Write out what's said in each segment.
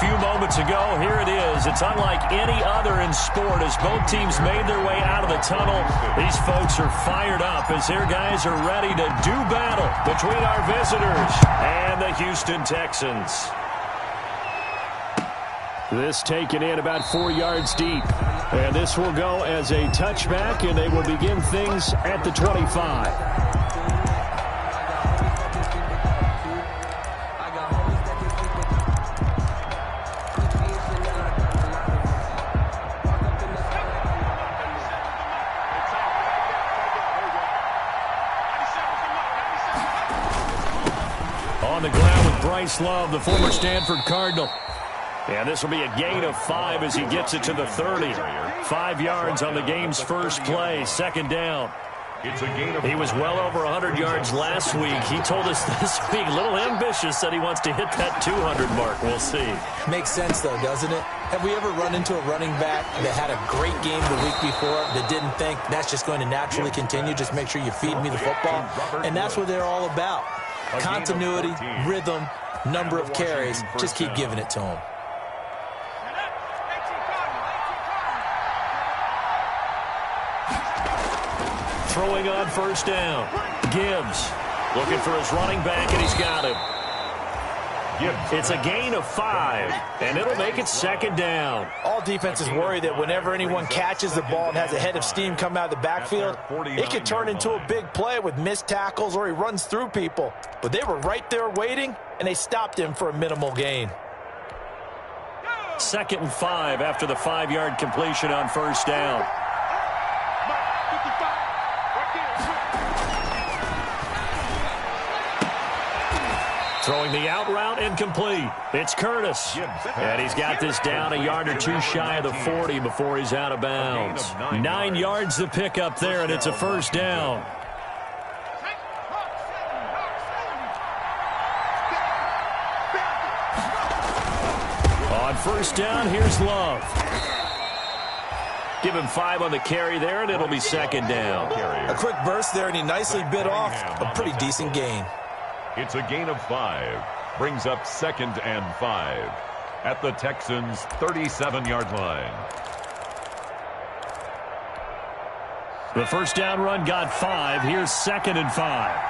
few moments ago. Here it is. It's unlike any other in sport as both teams made their way out of the tunnel. These folks are fired up as their guys are ready to do battle between our visitors and the Houston Texans. This taken in about 4 yards deep. And this will go as a touchback, and they will begin things at the 25. On the ground with Bryce Love, the former Stanford Cardinal. And this will be a gain of 5 as he gets it to the 30. 5 yards on the game's first play, second down. He was well over 100 yards last week. He told us this week, a little ambitious, that he wants to hit that 200 mark. We'll see. Makes sense, though, doesn't it? Have we ever run into a running back that had a great game the week before that didn't think that's just going to naturally continue? Just make sure you feed me the football. And that's what they're all about. Continuity, rhythm, number of carries. Just keep giving it to him. Throwing on first down. Gibbs looking for his running back, and he's got him. It's a gain of 5, and it'll make it second down. All defenses worry that whenever anyone catches the ball and has a head of steam come out of the backfield, it could turn into a big play with missed tackles or he runs through people. But they were right there waiting, and they stopped him for a minimal gain. 2nd and 5 after the 5-yard completion on first down. Throwing the out route incomplete. It's Curtis. And he's got this down a yard or two shy of the 40 before he's out of bounds. 9 yards to pick up there, and it's a first down. On first down, here's Love. Give him 5 on the carry there, and it'll be second down. A quick burst there, and he nicely bit off a pretty decent gain. It's a gain of 5. Brings up 2nd and 5 at the Texans' 37-yard line. The first down run got 5. Here's 2nd and 5.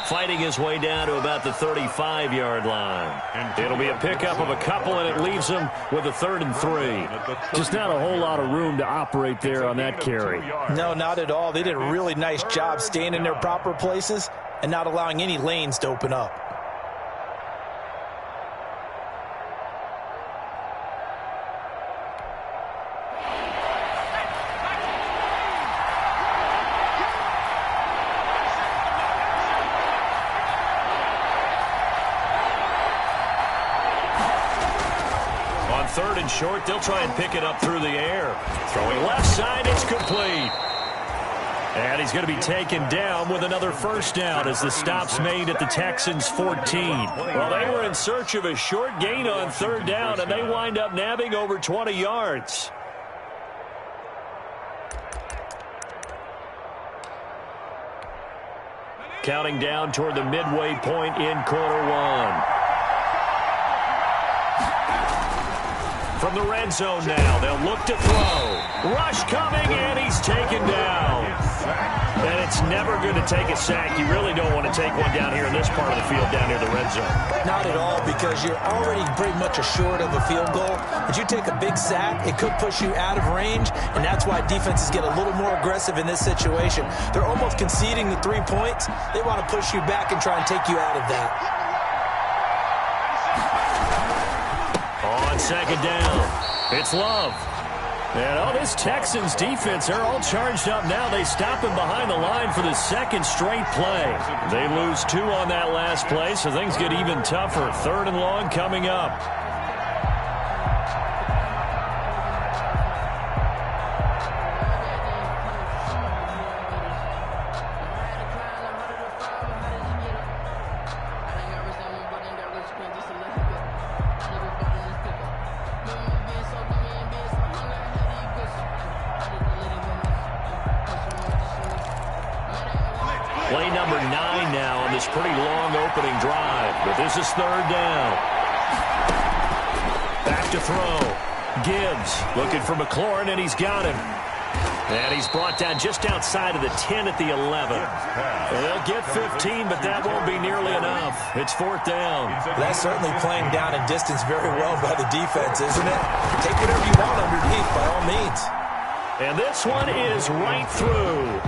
Fighting his way down to about the 35-yard line. It'll be a pickup of a couple, and it leaves him with a 3rd and 3. Just not a whole lot of room to operate there on that carry. No, not at all. They did a really nice job staying in their proper places and not allowing any lanes to open up. Third and short, they'll try and pick it up through the air. Throwing left side, it's complete. And he's going to be taken down with another first down as the stop's made at the Texans' 14. Well, they were in search of a short gain on third down, and they wind up nabbing over 20 yards. Counting down toward the midway point in quarter one. From the red zone now, they'll look to throw. Rush coming, and he's taken down. And it's never good to take a sack. You really don't want to take one down here in this part of the field down near the red zone. Not at all, because you're already pretty much assured of a field goal. If you take a big sack, it could push you out of range, and that's why defenses get a little more aggressive in this situation. They're almost conceding the 3 points. They want to push you back and try and take you out of that. On second down, it's Love. And this Texans defense, they're all charged up now. They stop him behind the line for the second straight play. They lose 2 on that last play, so things get even tougher. 3rd and long coming up. Play number 9 now on this pretty long opening drive. But this is third down. Back to throw. Gibbs looking for McLaurin, and he's got him. And he's brought down just outside of the 10 at the 11. They'll get 15, but that won't be nearly enough. It's fourth down. That's certainly playing down and distance very well by the defense, isn't it? Take whatever you want underneath, by all means. And this one is right through.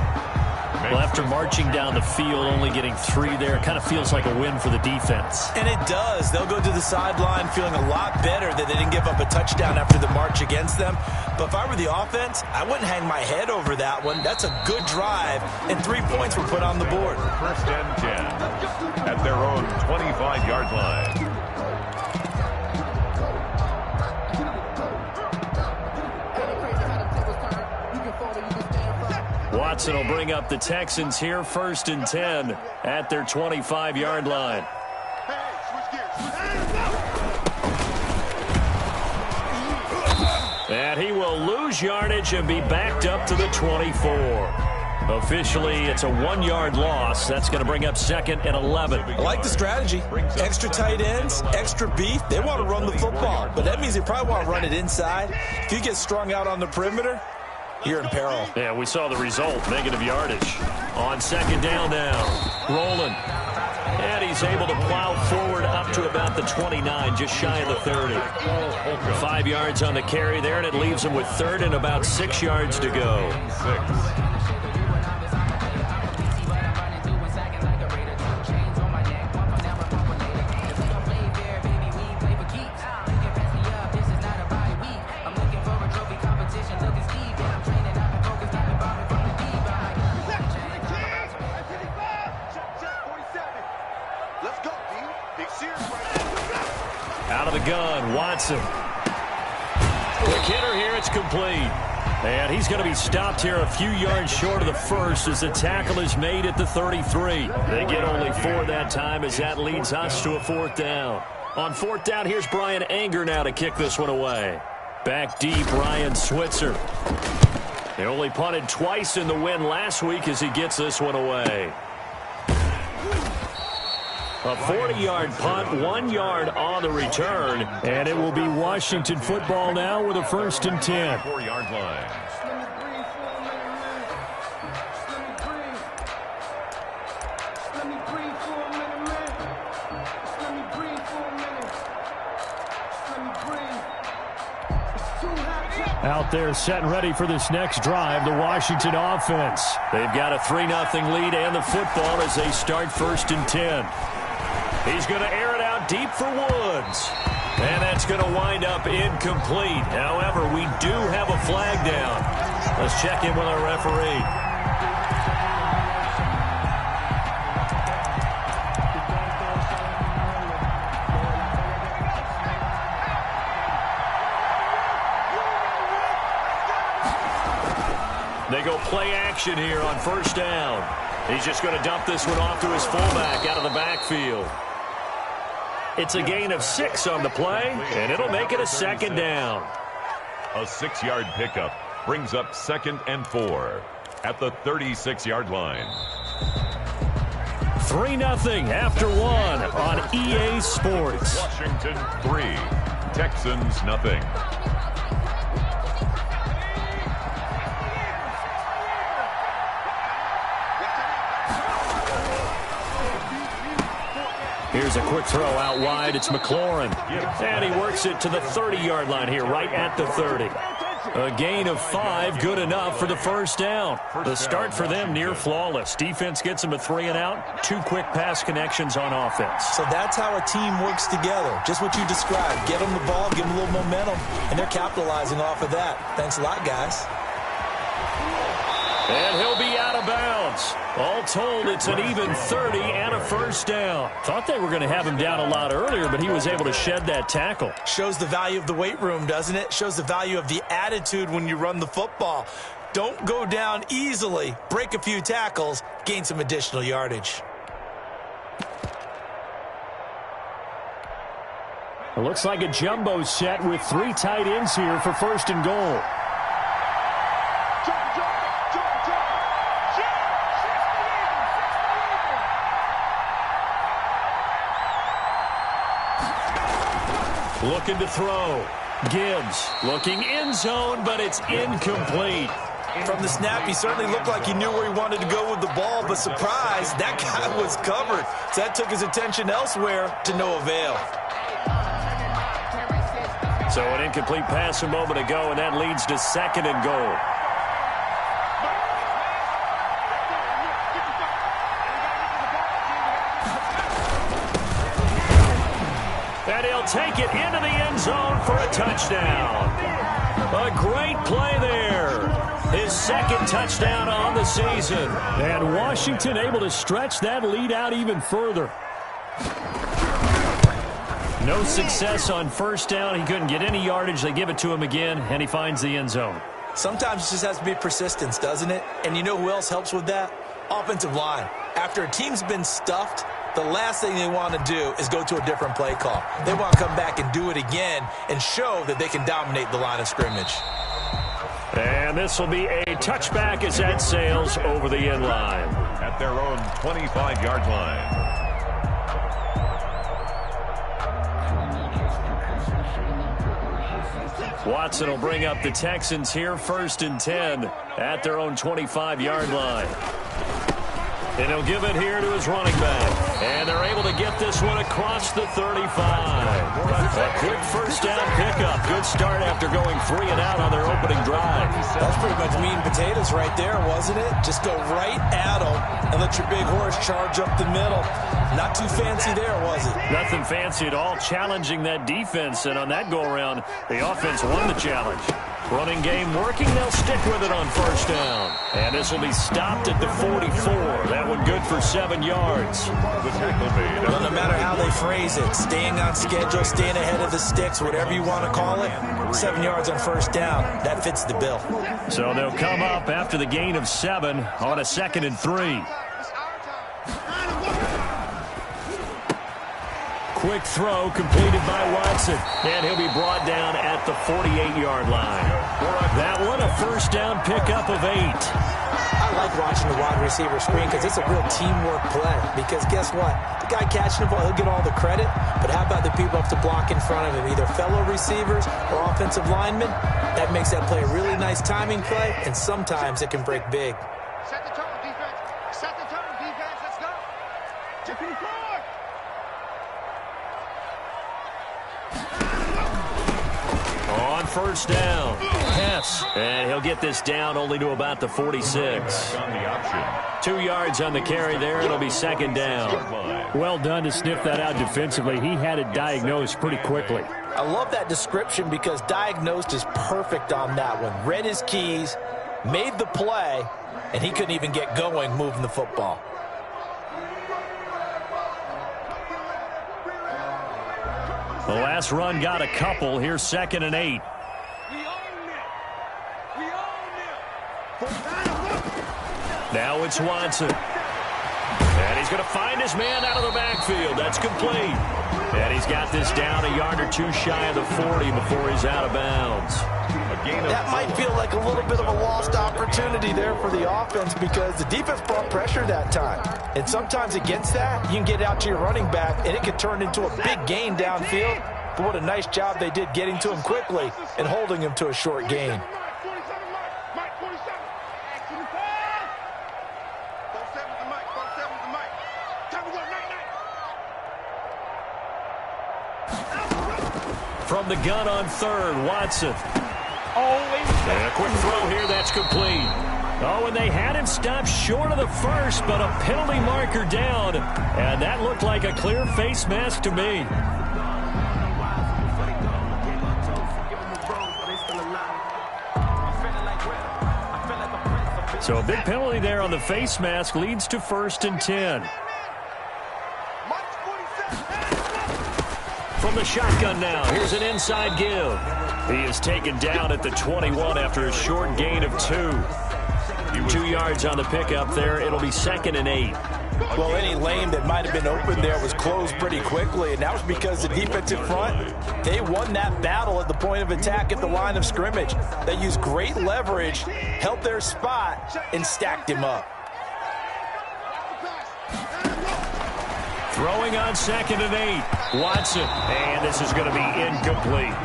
Well, after marching down the field, only getting 3 there, it kind of feels like a win for the defense. And it does. They'll go to the sideline feeling a lot better that they didn't give up a touchdown after the march against them. But if I were the offense, I wouldn't hang my head over that one. That's a good drive, and 3 points were put on the board. First and 10 at their own 25-yard line. Watson will bring up the Texans here, first and 10 at their 25-yard line. And he will lose yardage and be backed up to the 24. Officially, it's a 1-yard loss. That's going to bring up second and 11. I like the strategy. Extra tight ends, extra beef. They want to run the football, but that means they probably want to run it inside. If you get strung out on the perimeter, you're in peril. Yeah, we saw the result, negative yardage. On second down now, rolling. And he's able to plow forward up to about the 29, just shy of the 30. 5 yards on the carry there, and it leaves him with third and about 6 yards to go. 6. Out of the gun, Watson. Quick hitter here, it's complete. And he's going to be stopped here a few yards short of the first as the tackle is made at the 33. They get only 4 that time as that leads us to a fourth down. On fourth down, here's Brian Anger now to kick this one away. Back deep, Ryan Switzer. They only punted twice in the win last week as he gets this one away. A 40-yard punt, 1 yard on the return, and it will be Washington football now with a first and 10. 4-yard line. Out there set and ready for this next drive, the Washington offense. They've got a 3-0 lead and the football as they start first and 10. He's going to air it out deep for Woods. And that's going to wind up incomplete. However, we do have a flag down. Let's check in with our referee. They go play action here on first down. He's just going to dump this one off to his fullback out of the backfield. It's a gain of 6 on the play, and it'll make it a second down. A 6-yard pickup brings up second and 4 at the 36-yard line. 3-0 after 1 on EA Sports. Washington 3, Texans nothing. Here's a quick throw out wide. It's McLaurin. And he works it to the 30-yard line here, right at the 30. A gain of 5, good enough for the first down. The start for them near flawless. Defense gets them a 3 and out. 2 quick pass connections on offense. So that's how a team works together. Just what you described. Get them the ball, give them a little momentum, and they're capitalizing off of that. Thanks a lot, guys. And he'll be out of bounds. All told, it's an even 30 and a first down. Thought they were going to have him down a lot earlier, but he was able to shed that tackle. Shows the value of the weight room, doesn't it? Shows the value of the attitude when you run the football. Don't go down easily. Break a few tackles. Gain some additional yardage. It looks like a jumbo set with 3 tight ends here for first and goal. Looking to throw. Gibbs looking end zone, but it's incomplete. From the snap, he certainly looked like he knew where he wanted to go with the ball, but surprise, that guy was covered. So that took his attention elsewhere to no avail. So an incomplete pass a moment ago, and that leads to second and goal. And he'll take it into the end zone for a touchdown. A great play there. His second touchdown on the season. And Washington able to stretch that lead out even further. No success on first down. He couldn't get any yardage. They give it to him again, and he finds the end zone. Sometimes it just has to be persistence, doesn't it? And you know who else helps with that? Offensive line. After a team's been stuffed, the last thing they want to do is go to a different play call. They want to come back and do it again and show that they can dominate the line of scrimmage. And this will be a touchback as that sails over the end line. At their own 25-yard line. Watson will bring up the Texans here, 1st and 10 at their own 25-yard line. And he'll give it here to his running back. And they're able to get this one across the 35. A quick first down pickup. Good start after going 3 and out on their opening drive. That's pretty much meat and potatoes right there, wasn't it? Just go right at them and let your big horse charge up the middle. Not too fancy there, was it? Nothing fancy at all, challenging that defense. And on that go-around, the offense won the challenge. Running game working. They'll stick with it on first down. And this will be stopped at the 44. That one good for 7 yards. Well, no matter how they phrase it, staying on schedule, staying ahead of the sticks, whatever you want to call it, 7 yards on first down, that fits the bill. So they'll come up after the gain of 7 on a 2nd and 3. Quick throw completed by Watson. And he'll be brought down at the 48-yard line. That one a first down pickup of 8. I like watching the wide receiver screen because it's a real teamwork play. Because guess what? The guy catching the ball, he'll get all the credit. But how about the people up to block in front of him? Either fellow receivers or offensive linemen. That makes that play a really nice timing play. And sometimes it can break big. Set the tone, defense. Set the tone, defense. Let's go. Tipping forward. On first down, Hess. And he'll get this down only to about the 46. 2 yards on the carry there. It'll be 2nd down. Well done to sniff that out defensively. He had it diagnosed pretty quickly. I love that description because diagnosed is perfect on that one. Read his keys, made the play, and he couldn't even get going moving the football. The last run got a couple. Here's 2nd and 8. Now it's Watson. And he's going to find his man out of the backfield. That's complete. And he's got this down a yard or two shy of the 40 before he's out of bounds. That might feel like a little bit of a lost opportunity there for the offense because the defense brought pressure that time. And sometimes against that, you can get out to your running back, and it could turn into a big gain downfield. But what a nice job they did getting to him quickly and holding him to a short gain. From the gun on 3rd, Watson. And a quick throw here, that's complete. Oh, and they had him stopped short of the first, but a penalty marker down. And that looked like a clear face mask to me. So a big penalty there on the face mask leads to 1st and 10. From the shotgun now, here's an inside give. He is taken down at the 21 after a short gain of 2. 2 yards on the pickup there. It'll be 2nd and 8. Well, any lane that might have been open there was closed pretty quickly, and that was because the defensive front, they won that battle at the point of attack at the line of scrimmage. They used great leverage, held their spot, and stacked him up. Throwing on 2nd and 8. Watson. And this is going to be incomplete.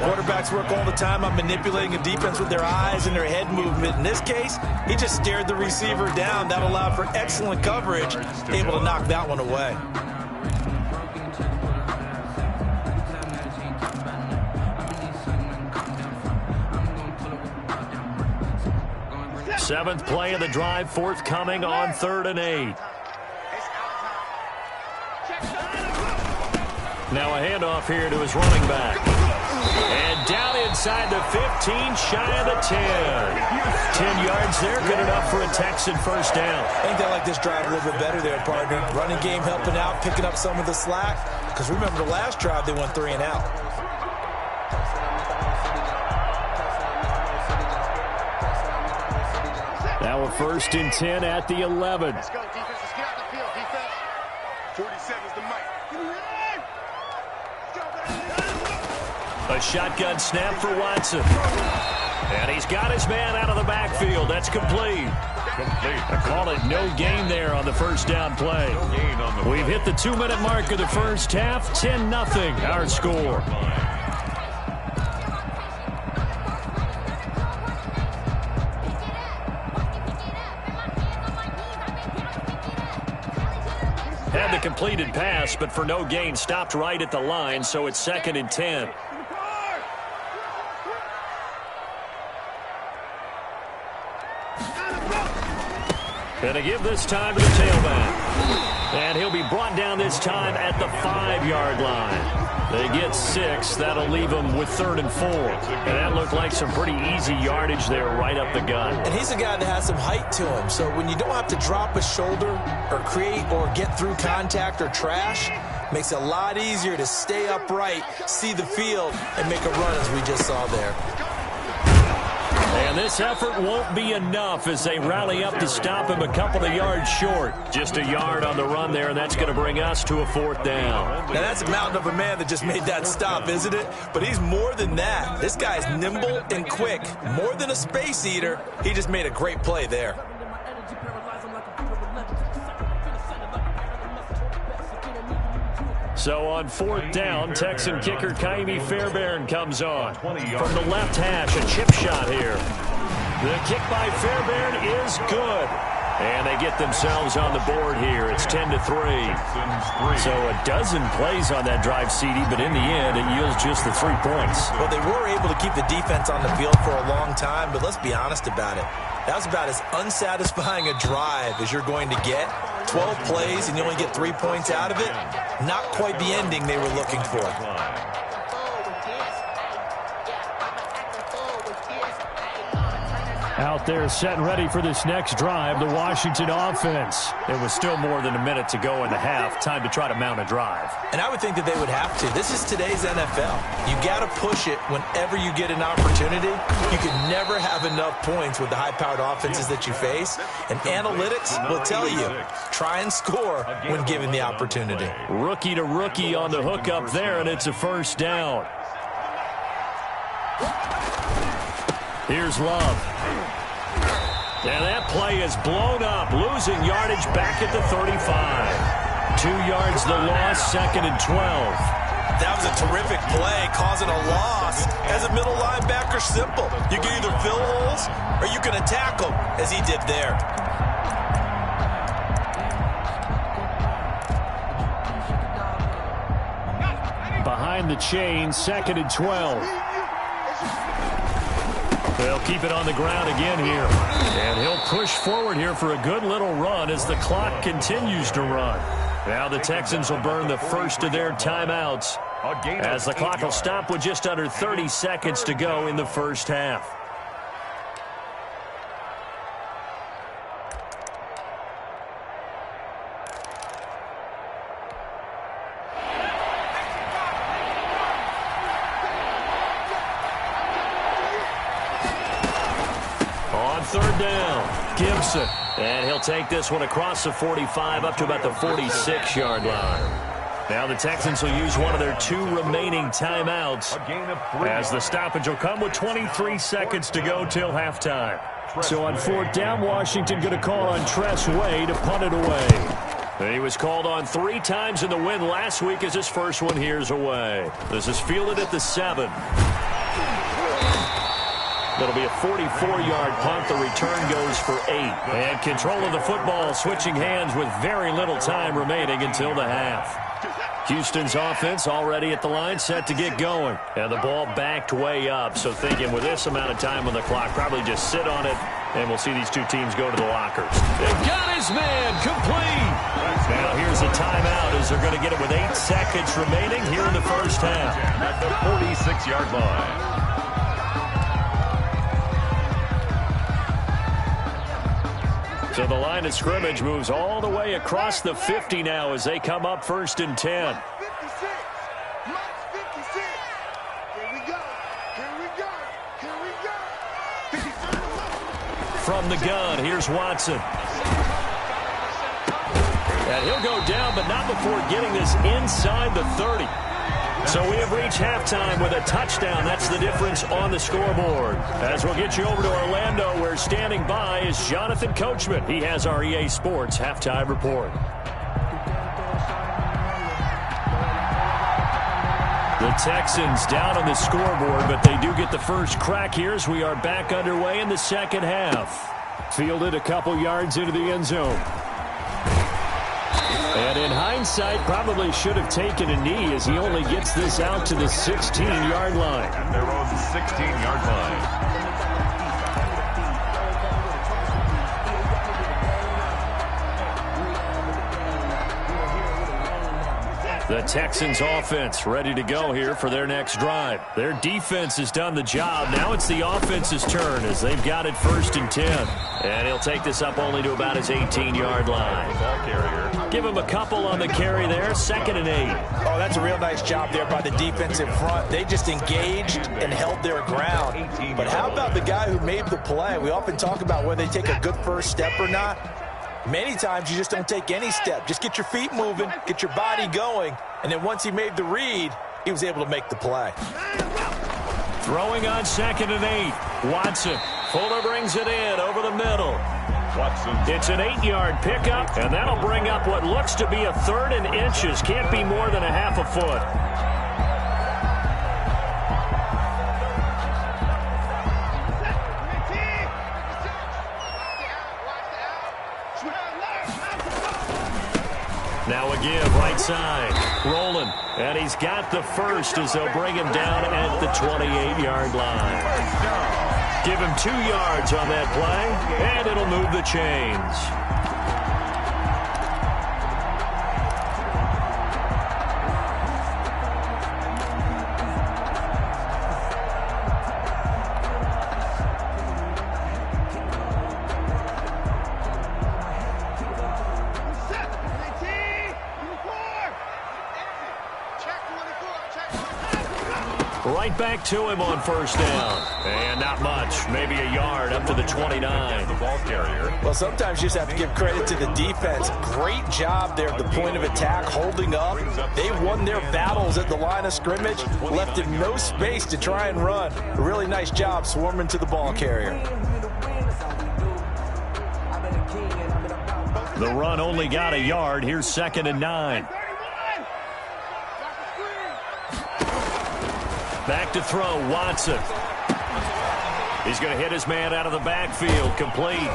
Quarterbacks work all the time on manipulating a defense with their eyes and their head movement. In this case, he just stared the receiver down. That allowed for excellent coverage, able to knock that one away. Seventh play of the drive, forthcoming on 3rd and 8. Now a handoff here to his running back. And down inside the 15, shy of the 10. 10 yards there, good enough for a Texan first down. I think they like this drive a little bit better there, partner. Running game helping out, picking up some of the slack. Because remember the last drive, they went 3 and out. Now a 1st and 10 at the 11. Let's go, defense. Let's get out the field, defense. 47's the mic. A shotgun snap for Watson. And he's got his man out of the backfield. That's complete. I call it no gain there on the first down play. We've hit the 2-minute mark of the first half. 10-0 our score. Had the completed pass, but for no gain, stopped right at the line, so it's 2nd and 10. And to give this time to the tailback. And he'll be brought down this time at the 5-yard line. They get 6. That'll leave them with 3rd and 4. And that looked like some pretty easy yardage there right up the gut. And he's a guy that has some height to him. So when you don't have to drop a shoulder or create or get through contact or trash, makes it a lot easier to stay upright, see the field, and make a run as we just saw there. And this effort won't be enough as they rally up to stop him a couple of yards short. Just a yard on the run there, and that's going to bring us to a 4th down. Now, that's a mountain of a man that just made that stop, isn't it? But he's more than that. This guy's nimble and quick. More than a space eater, he just made a great play there. So on 4th down, Texan kicker Kaimi Fairbairn comes on. From the left hash, a chip shot here. The kick by Fairbairn is good. And they get themselves on the board here. It's 10-3. So a dozen plays on that drive, CD, but in the end, it yields just the 3 points. Well, they were able to keep the defense on the field for a long time, but let's be honest about it. That was about as unsatisfying a drive as you're going to get. 12 plays and you only get 3 points out of it. Not quite the ending they were looking for. Out there set and ready for this next drive, the Washington offense. It was still more than a minute to go in the half. Time to try to mount a drive. And I would think that they would have to. This is today's NFL. You got to push it whenever you get an opportunity. You can never have enough points with the high-powered offenses that you face. And analytics will tell you, try and score when given the opportunity. Rookie to rookie on the hook up there, and it's a first down. Here's Love. And that play is blown up, losing yardage back at the 35. 2 yards the loss, 2nd and 12. That was a terrific play, causing a loss. As a middle linebacker, simple. You can either fill holes or you can attack them, as he did there. Behind the chain, 2nd and 12. They'll keep it on the ground again here. And he'll push forward here for a good little run as the clock continues to run. Now the Texans will burn the first of their timeouts as the clock will stop with just under 30 seconds to go in the first half. Third down, Gibson. And he'll take this one across the 45 up to about the 46-yard line. Now the Texans will use one of their 2 remaining timeouts as the stoppage will come with 23 seconds to go till halftime. So on 4th down, Washington going to call on Tress Way to punt it away. He was called on 3 times in the win last week as his first one here's away. This is fielded at the 7. That'll be a 44-yard punt. The return goes for 8. And control of the football, switching hands with very little time remaining until the half. Houston's offense already at the line, set to get going. And the ball backed way up, so thinking with this amount of time on the clock, probably just sit on it, and we'll see these two teams go to the lockers. They've got his man, complete. Now here's a timeout as they're going to get it with 8 seconds remaining here in the first half. At the 46-yard line. So the line of scrimmage moves all the way across the 50 now as they come up 1st and 10. 56. Minus 56. Here we go. Here we go. Here we go. From the gun, here's Watson. And he'll go down, but not before getting this inside the 30. So we have reached halftime with a touchdown. That's the difference on the scoreboard. As we'll get you over to Orlando, where standing by is Jonathan Coachman. He has our EA Sports halftime report. The Texans down on the scoreboard, but they do get the first crack here as we are back underway in the second half. Fielded a couple yards into the end zone. And in hindsight, probably should have taken a knee as he only gets this out to the 16-yard line. At their own 16-yard line. The Texans offense ready to go here for their next drive. Their defense has done the job. Now it's the offense's turn as they've got it 1st and 10. And he'll take this up only to about his 18-yard line. Ball carrier. Give him a couple on the carry there. 2nd and 8. Oh, that's a real nice job there by the defensive front. They just engaged and held their ground. But how about the guy who made the play? We often talk about whether they take a good first step or not. Many times you just don't take any step. Just get your feet moving, get your body going, and then once he made the read, he was able to make the play. Throwing on 2nd and 8. Watson. Fuller brings it in over the middle. Watson. It's an 8-yard pickup, and that'll bring up what looks to be a 3rd and inches. Can't be more than a half a foot. Now a give, right side. Rolling. And he's got the first as they'll bring him down at the 28-yard line. Give him 2 yards on that play, and it'll move the chains. Right back to him on 1st down. And not much. Maybe a yard up to the 29. The ball carrier. Well, sometimes you just have to give credit to the defense. Great job there at the point of attack, holding up. They won their battles at the line of scrimmage, left him no space to try and run. A really nice job swarming to the ball carrier. The run only got a yard. Here's 2nd and 9. Back to throw, Watson. He's going to hit his man out of the backfield, complete.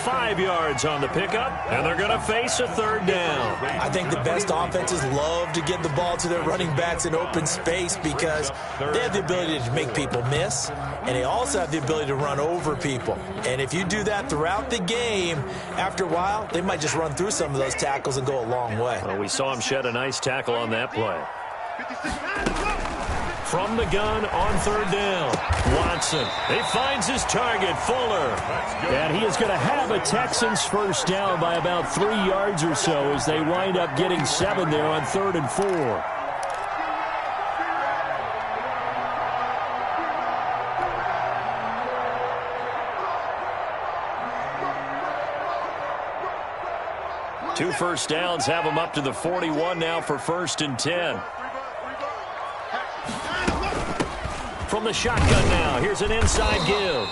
5 yards on the pickup, and they're going to face a 3rd down. I think the best offenses love to get the ball to their running backs in open space because they have the ability to make people miss, and they also have the ability to run over people. And if you do that throughout the game, after a while, they might just run through some of those tackles and go a long way. Well, we saw him shed a nice tackle on that play. From the gun on 3rd down, Watson. He finds his target, Fuller. And he is going to have a Texans first down by about 3 yards or so as they wind up getting 7 there on 3rd and 4. Two first downs have him up to the 41 now for 1st and 10. From the shotgun now, here's an inside give.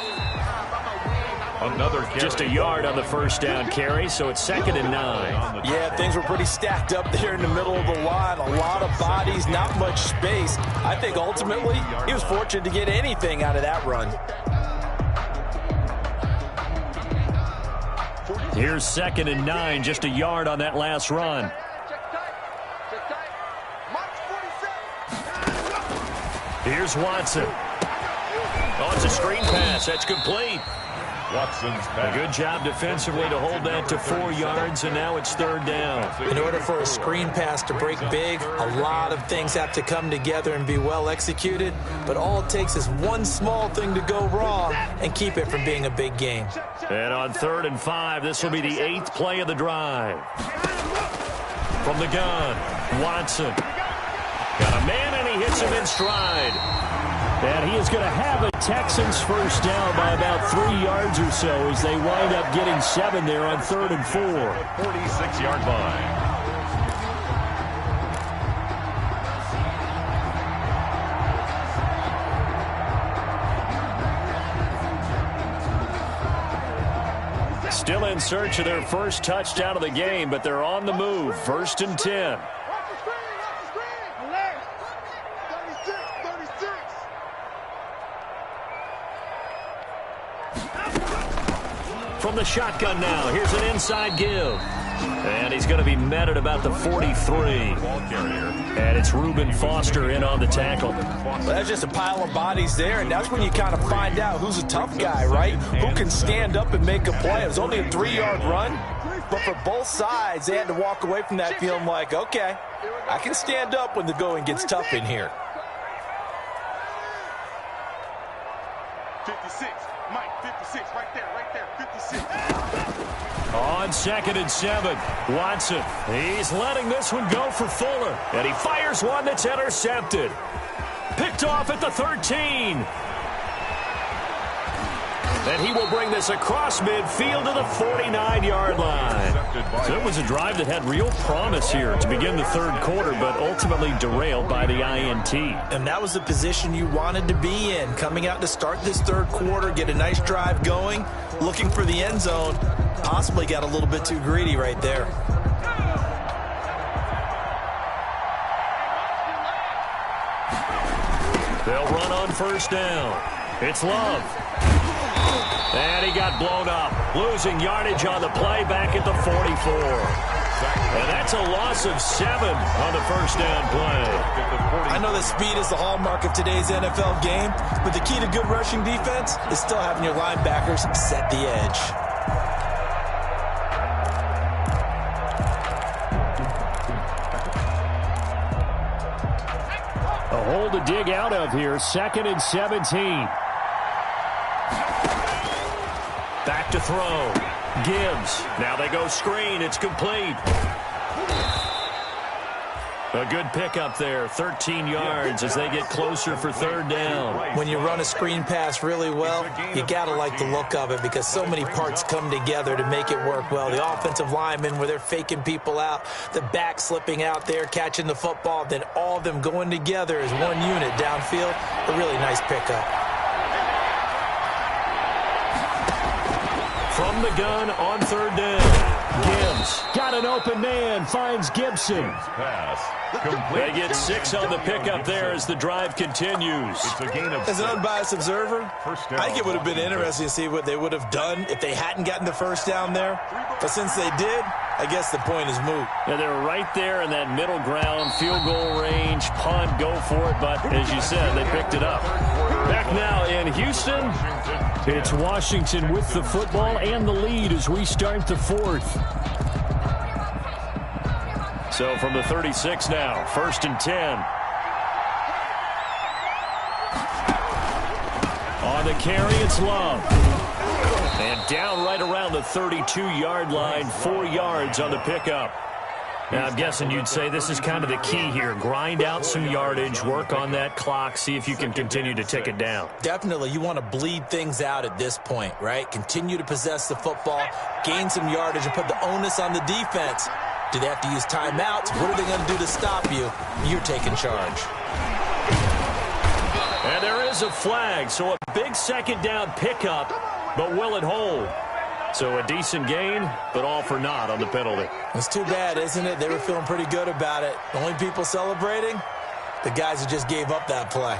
Another carry. Just a yard on the first down carry, so it's 2nd and 9. Yeah, things were pretty stacked up there in the middle of the line. A lot of bodies, not much space. I think ultimately he was fortunate to get anything out of that run. Here's 2nd and 9, just a yard on that last run. Here's Watson. Oh, it's a screen pass. That's complete. Watson's pass. A good job defensively to hold that to 4 yards, and now it's 3rd down. In order for a screen pass to break big, a lot of things have to come together and be well executed, but all it takes is one small thing to go wrong and keep it from being a big game. And on 3rd and 5, this will be the 8th play of the drive. From the gun, Watson. Got a man, and he hits him in stride. And he is going to have a Texans first down by about 3 yards or so as they wind up getting 7 there on 3rd and 4. 46-yard line. Still in search of their first touchdown of the game, but they're on the move. 1st and 10. From the shotgun now, here's an inside give. And he's going to be met at about the 43. And it's Reuben Foster in on the tackle. Well, that's just a pile of bodies there, and that's when you kind of find out who's a tough guy, right? Who can stand up and make a play. It was only a 3-yard run, but for both sides, they had to walk away from that feeling like, okay, I can stand up when the going gets tough in here. 56, Mike, 56, right there, 56. On 2nd and 7, Watson. He's letting this one go for Fuller. And he fires one that's intercepted. Picked off at the 13. And he will bring this across midfield to the 49-yard line. So it was a drive that had real promise here to begin the 3rd quarter, but ultimately derailed by the INT. And that was the position you wanted to be in. Coming out to start this 3rd quarter, get a nice drive going, looking for the end zone. Possibly got a little bit too greedy right there. They'll run on 1st down. It's Love. And he got blown up, losing yardage on the play back at the 44. And that's a loss of 7 on the 1st down play. I know that speed is the hallmark of today's NFL game, but the key to good rushing defense is still having your linebackers set the edge. A hole to dig out of here, 2nd and 17. Back to throw. Gibbs. Now they go screen. It's complete. A good pickup there. 13 yards as they get closer for 3rd down. When you run a screen pass really well, you got to like the look of it because so many parts come together to make it work well. The offensive linemen where they're faking people out, the back slipping out there, catching the football, then all of them going together as one unit downfield. A really nice pickup. From the gun on 3rd down. Gibbs got an open man, finds Gibson. They get 6 on the pickup there as the drive continues. As an unbiased observer, I think it would have been interesting to see what they would have done if they hadn't gotten the 1st down there. But since they did, I guess the point is moot. Yeah, they were right there in that middle ground, field goal range, punt, go for it. But as you said, they picked it up. Back now in Houston, it's Washington with the football and the lead as we start the 4th. So from the 36 now, 1st and 10. On the carry, it's Love. And down right around the 32-yard line, 4 yards on the pickup. Now, I'm guessing you'd say this is kind of the key here. Grind out some yardage, work on that clock, see if you can continue to tick it down. Definitely, you want to bleed things out at this point, right? Continue to possess the football, gain some yardage, and put the onus on the defense. Do they have to use timeouts? What are they going to do to stop you? You're taking charge. And there is a flag, so a big 2nd down pickup. but will it hold? So a decent gain, but all for naught on the penalty. It's too bad, isn't it? They were feeling pretty good about it. The only people celebrating, the guys who just gave up that play.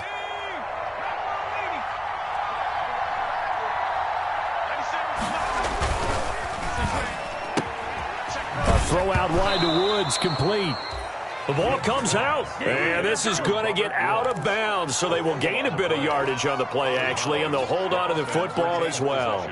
A throw out wide to Woods, complete. The ball comes out, and this is going to get out of bounds, so they will gain a bit of yardage on the play, actually, and they'll hold on to the football as well.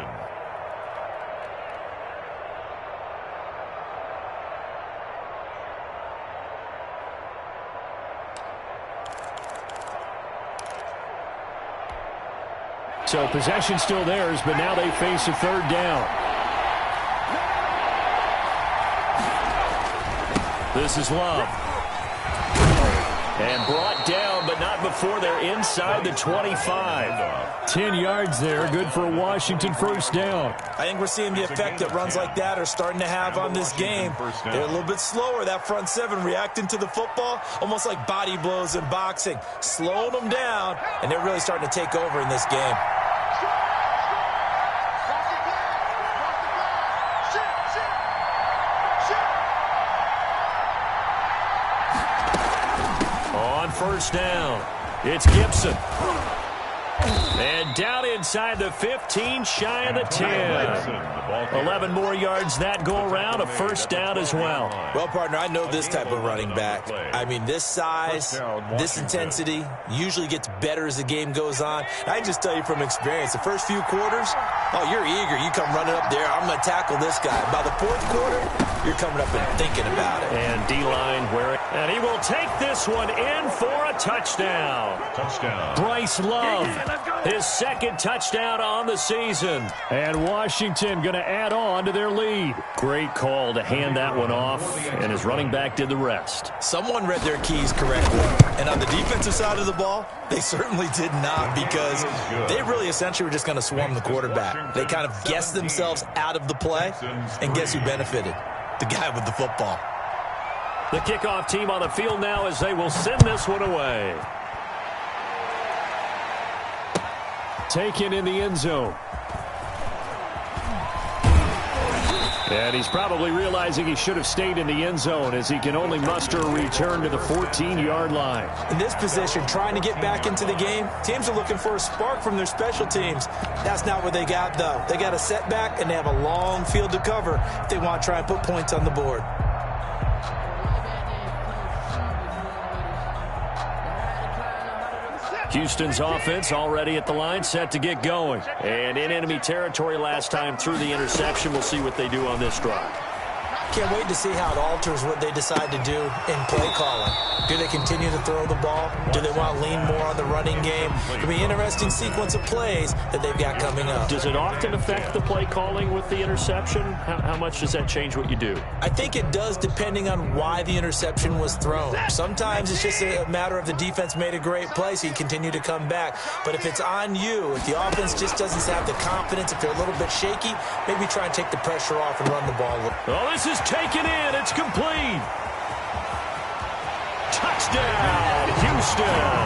So possession still theirs, but now they face a third down. This is Love. And brought down, but not before they're inside the 25. 10 yards there, good for a Washington first down. I think we're seeing the effect that runs like that are starting to have on this game. They're a little bit slower, that front seven, reacting to the football, almost like body blows in boxing. Slowing them down, and they're really starting to take over in this game. First down. It's Gibson. And down inside the 15, shy of the 10. 11 more yards that go around, a first down as well. Well, partner, I know this type of running back. I mean, this size, this intensity usually gets better as the game goes on. I can just tell you from experience, the first few quarters, oh, you're eager. You come running up there, I'm going to tackle this guy. By the fourth quarter, you're coming up and thinking about it. And D-line where it, and he will take this one in for a touchdown. Bryce Love, his second touchdown on the season. And Washington going to add on to their lead. Great call to hand that one off, and his running back did the rest. Someone read their keys correctly. And on the defensive side of the ball, they certainly did not, because they really essentially were just going to swarm the quarterback. They kind of guessed themselves out of the play, and guess who benefited? The guy with the football. The kickoff team on the field now as they will send this one away. Taken in the end zone. And he's probably realizing he should have stayed in the end zone, as he can only muster a return to the 14-yard line. In this position, trying to get back into the game, teams are looking for a spark from their special teams. That's not what they got, though. They got a setback, and they have a long field to cover if they want to try and put points on the board. Houston's offense already at the line, set to get going. And in enemy territory last time through the interception. We'll see what they do on this drive. Can't wait to see how it alters what they decide to do in play calling. Do they continue to throw the ball? Do they want to lean more on the running game? It'll be an interesting sequence of plays that they've got coming up. Does it often affect the play calling with the interception? How much does that change what you do? I think it does, depending on why the interception was thrown. Sometimes it's just a matter of the defense made a great play, so you continue to come back. But if it's on you, if the offense just doesn't have the confidence, if they're a little bit shaky, maybe try and take the pressure off and run the ball. Oh, this is taken in. It's complete. Touchdown, Houston.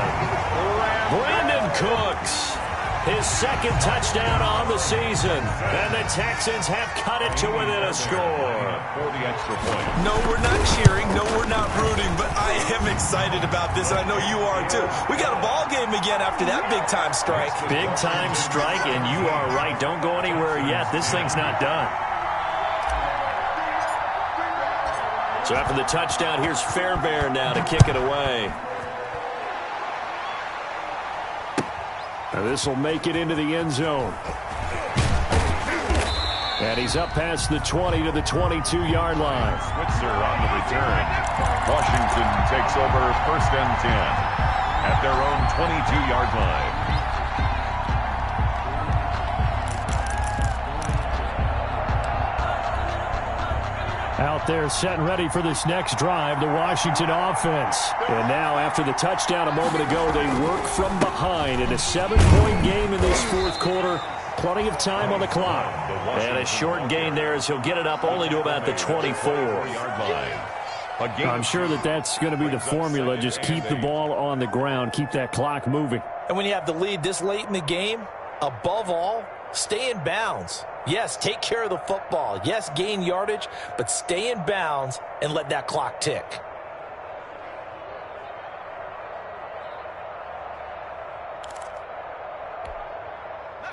Brandon Cooks, his second touchdown on the season. And the Texans have cut it to within a score. For the extra point. No, we're not cheering. No, we're not rooting. But I am excited about this, and I know you are too. We got a ball game again after that big-time strike. Big-time strike, and you are right. Don't go anywhere yet. This thing's not done. So after the touchdown, here's Fairbairn now to kick it away. Now this will make it into the end zone. And he's up past the 20 to the 22-yard line. Switzer on the return. Washington takes over first and 10 at their own 22-yard line. Out there set and ready for this next drive, the Washington offense. And now after the touchdown a moment ago, they work from behind in a 7-point game in this fourth quarter. Plenty of time on the clock. And a short gain there as he'll get it up only to about the 24. I'm sure that's going to be the formula. Just keep the ball on the ground, keep that clock moving. And when you have the lead this late in the game, above all, Stay in bounds. Yes, take care of the football. Yes, gain yardage, but stay in bounds and let that clock tick.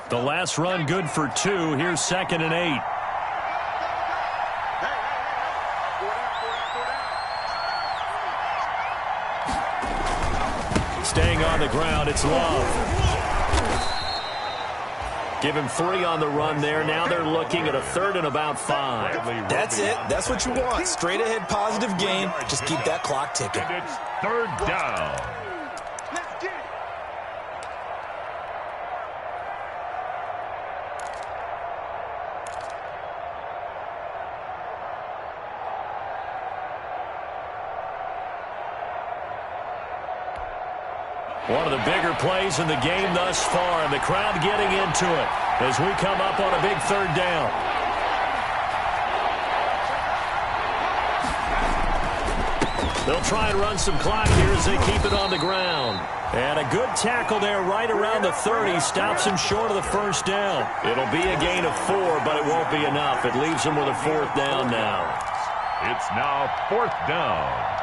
The last run good for 2. Here's 2nd and 8. Staying on the ground, it's Love. Give him 3 on the run there. Now they're looking at a 3rd and about 5. That's it. That's what you want. Straight ahead positive gain. Just keep that clock ticking. And it's 3rd down. Let's get it. One of the bigger plays in the game thus far, and the crowd getting into it as we come up on a big 3rd down. They'll try and run some clock here as they keep it on the ground. And a good tackle there right around the 30 stops him short of the 1st down. It'll be a gain of 4, but it won't be enough. It leaves him with a 4th down now. It's now 4th down.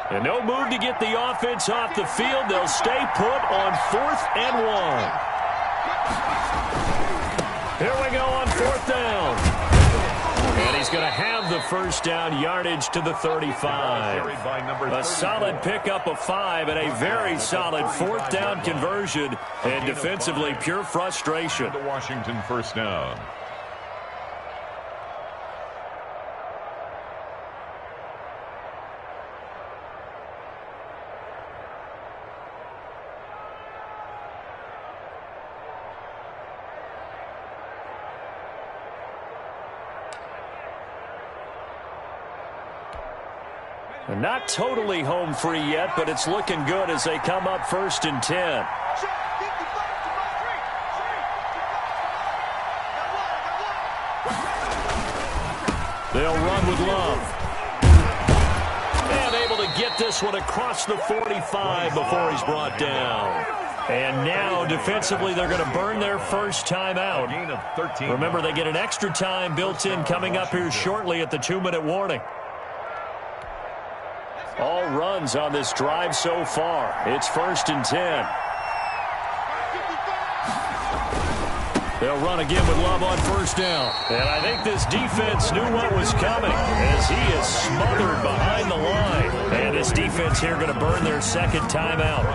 And no move to get the offense off the field. They'll stay put on 4th and 1. Here we go on 4th down. And he's going to have the 1st down, yardage to the 35. A solid pickup of 5 and a very solid 4th down conversion. And defensively, pure frustration. The Washington 1st down. Not totally home free yet, but it's looking good as they come up 1st and 10. They'll run with Love. And able to get this one across the 45 before he's brought down. And now, defensively, they're going to burn their 1st time out. Remember, they get an extra time built in coming up here shortly at the 2-minute warning. All runs on this drive so far. It's 1st and 10. They'll run again with Love on 1st down. And I think this defense knew what was coming as he is smothered behind the line. And this defense here going to burn their 2nd timeout.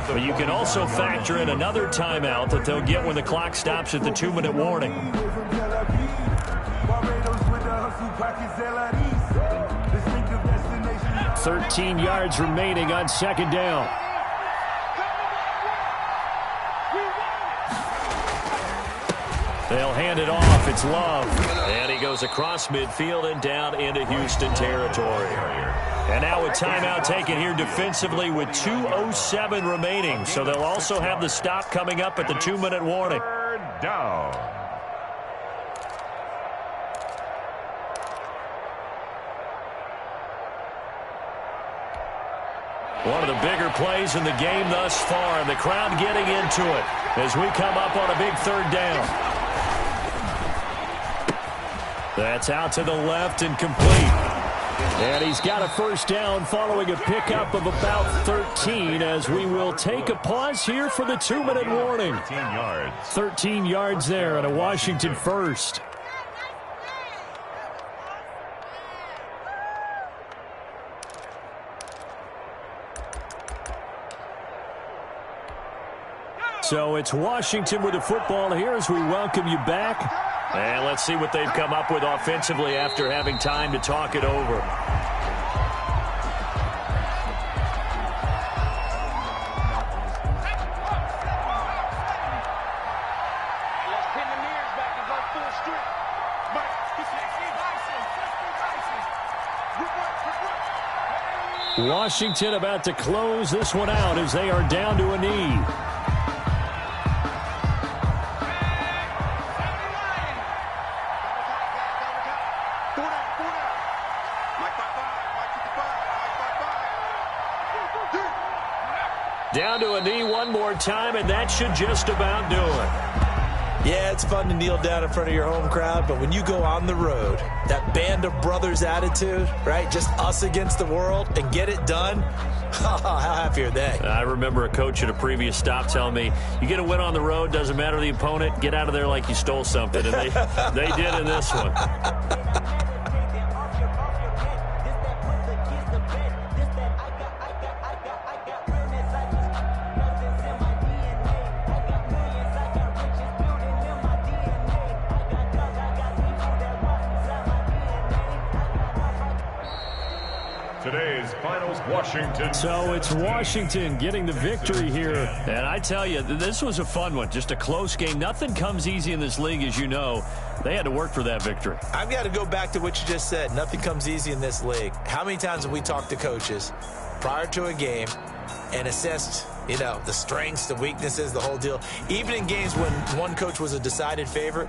But you can also factor in another timeout that they'll get when the clock stops at the 2-minute warning. 13 yards remaining on 2nd down. They'll hand it off. It's Love. And he goes across midfield and down into Houston territory. And now a timeout taken here defensively with 2:07 remaining. So they'll also have the stop coming up at the 2-minute warning. 3rd down. One of the bigger plays in the game thus far, and the crowd getting into it as we come up on a big 3rd down. That's out to the left and complete. And he's got a 1st down following a pickup of about 13 as we will take a pause here for the 2-minute warning. 13 yards. 13 yards there and a Washington 1st. So it's Washington with the football here as we welcome you back. And let's see what they've come up with offensively after having time to talk it over. Washington about to close this one out as they are down to a knee. Down to a knee one more time, and that should just about do it. Yeah, it's fun to kneel down in front of your home crowd, but when you go on the road, that band of brothers attitude, right, just us against the world, and get it done, how happy are they? I remember a coach at a previous stop telling me, you get a win on the road, doesn't matter the opponent, get out of there like you stole something, and they did in this one. Today's finals, Washington. So it's Washington getting the victory here. And I tell you, this was a fun one. Just a close game. Nothing comes easy in this league, as you know. They had to work for that victory. I've got to go back to what you just said. Nothing comes easy in this league. How many times have we talked to coaches prior to a game and assessed, you know, the strengths, the weaknesses, the whole deal? Even in games when one coach was a decided favorite,